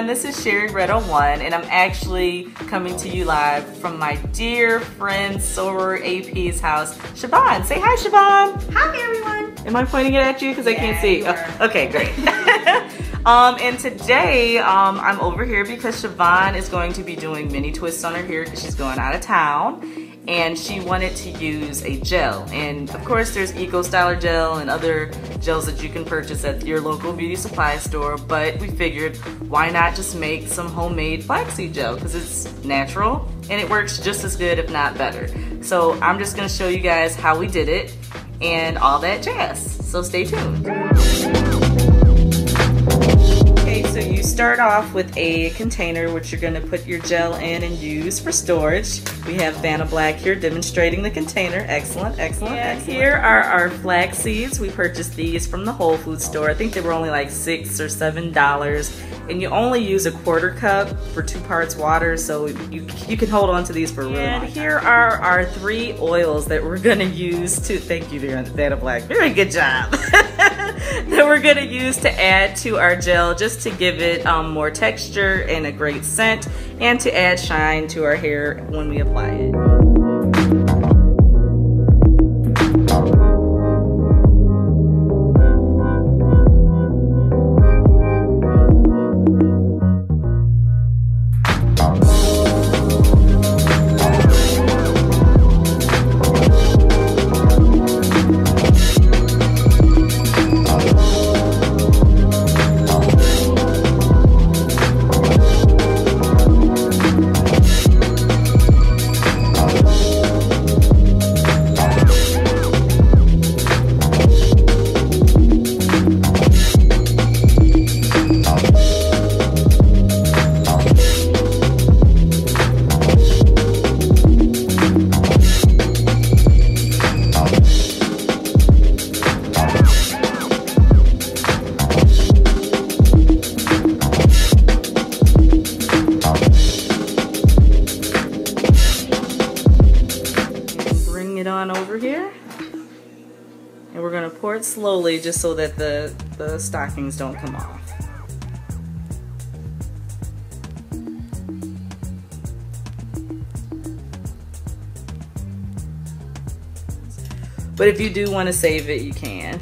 This is Sherry Red on One, and I'm actually coming to you live from my dear friend Soror AP's house. Siobhan, say hi, Siobhan. Hi, everyone. Am I pointing it at you? Because I can't see. Oh, okay, great. And today I'm over here because Siobhan is going to be doing mini twists on her hair because she's going out of town. And she wanted to use a gel, and of course there's Eco Styler gel and other gels that you can purchase at your local beauty supply store, but we figured why not just make some homemade flaxseed gel because it's natural and it works just as good if not better. So I'm just going to show you guys how we did it and all that jazz, so stay tuned. So you start off with a container which you're going to put your gel in and use for storage. We have Vanna Black here demonstrating the container. Excellent, excellent, excellent. Here are our flax seeds. We purchased these from the Whole Foods store. I think they were only like $6 or $7. And you only use a 1/4 cup for 2 parts water, so you can hold on to these for a really long time. And here are our 3 oils that we're going to use to, thank you Vanna Black, very good job, that we're going to use to add to our gel just to give it more texture and a great scent and to add shine to our hair when we apply it. On over here, and we're going to pour it slowly just so that the stockings don't come off. But if you do want to save it, you can.